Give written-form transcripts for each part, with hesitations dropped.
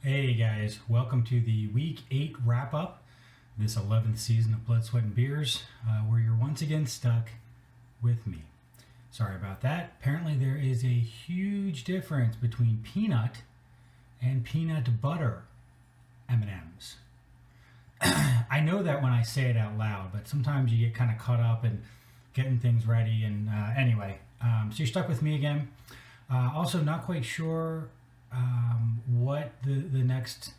Hey guys, welcome to the Week 8 wrap up, this 11th season of Blood, Sweat, and Beers, where you're once again stuck with me. Sorry about that. Apparently, there is a huge difference between peanut and peanut butter M&Ms. I know that when I say it out loud, but sometimes you get kind of caught up in getting things ready. And anyway, so you're stuck with me again. Also, not quite sure what the next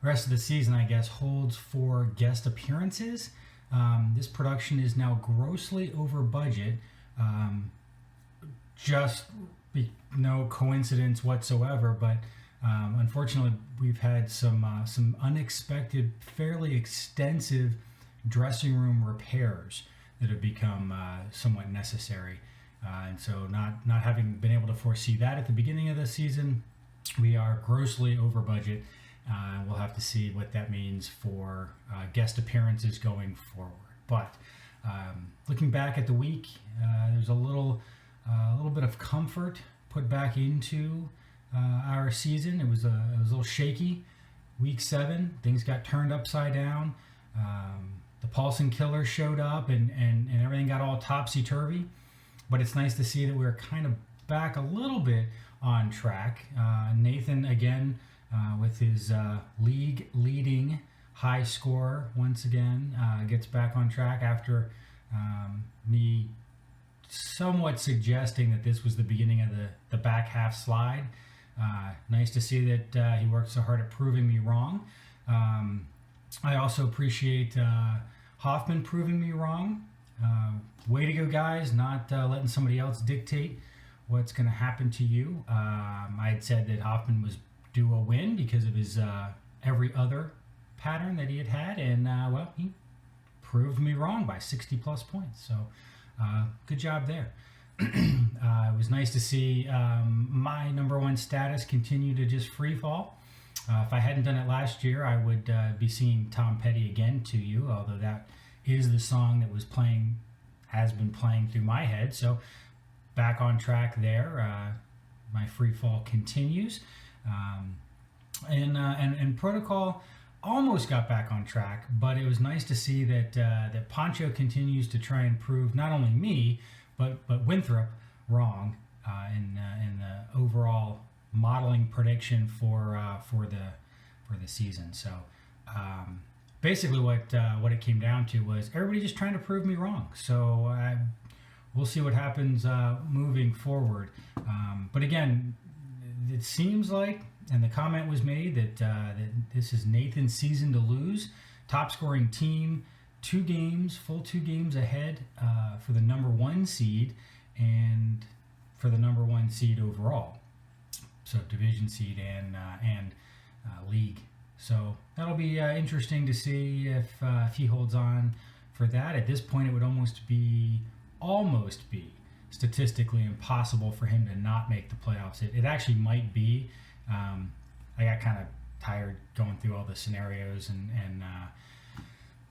rest of the season, I guess, holds for guest appearances. This production is now grossly over budget. No coincidence whatsoever, but unfortunately, we've had some unexpected, fairly extensive dressing room repairs that have become somewhat necessary. And so, not having been able to foresee that at the beginning of the season, we are grossly over budget. We'll have to see what that means for guest appearances going forward. But looking back at the week, there's a little bit of comfort put back into our season. It was a little shaky. Week 7, things got turned upside down. The Paulson killer showed up, and everything got all topsy-turvy. But it's nice to see that we're kind of back a little bit on track. Nathan, again, with his league-leading high score once again, gets back on track after me somewhat suggesting that this was the beginning of the back half slide. Nice to see that he worked so hard at proving me wrong. I also appreciate Hoffman proving me wrong. Way to go, guys, not letting somebody else dictate what's going to happen to you. I had said that Hoffman was due a win because of his every other pattern that he had, and well, he proved me wrong by 60 plus points. So good job there. It was nice to see my number one status continue to just free fall. If I hadn't done it last year, I would be singing Tom Petty again to you, although that is the song that has been playing through my head. So back on track there. My free fall continues. And Protocol almost got back on track, but it was nice to see that Poncho continues to try and prove not only me, but Winthrop wrong in the overall modeling prediction for the season. So basically, what it came down to was everybody just trying to prove me wrong. So we'll see what happens moving forward. But again, it seems like, and the comment was made that this is Nathan's season to lose. Top scoring team, full two games ahead for the number 1 seed and for the number 1 seed overall. So division seed and league. So that'll be interesting to see if he holds on for that. At this point, it would almost be statistically impossible for him to not make the playoffs. It actually might be. I got kind of tired going through all the scenarios, and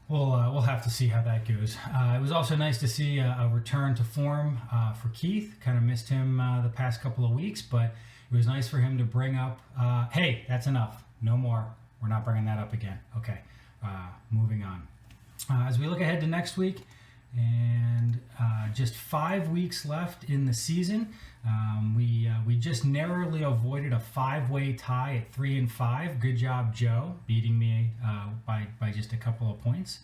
we'll have to see how that goes. It was also nice to see a return to form for Keith. Kind of missed him the past couple of weeks, but it was nice for him to bring up, hey, that's enough. No more. We're not bringing that up again. Okay, moving on. As we look ahead to next week, and just 5 weeks left in the season, we just narrowly avoided a 5-way tie at 3-5. Good job, Joe, beating me by just a couple of points.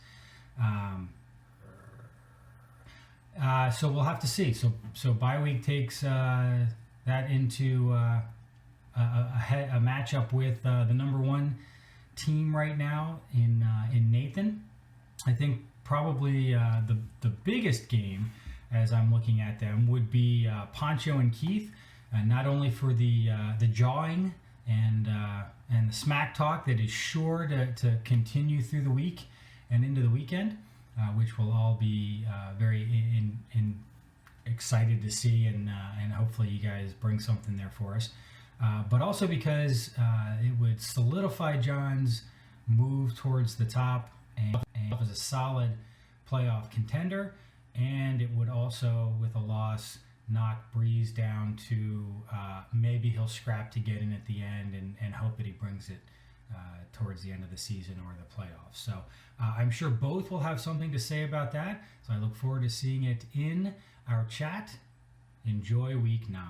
So we'll have to see. So bye week takes that into a matchup with the number 1 team right now in Nathan. I think probably the biggest game, as I'm looking at them, would be Poncho and Keith, not only for the jawing and the smack talk that is sure to continue through the week and into the weekend, which we'll all be very excited to see, and hopefully you guys bring something there for us. But also because it would solidify John's move towards the top and as a solid playoff contender, and it would also, with a loss, knock Breeze down to maybe he'll scrap to get in at the end and hope that he brings it towards the end of the season or the playoffs. So I'm sure both will have something to say about that. So I look forward to seeing it in our chat. Enjoy week 9.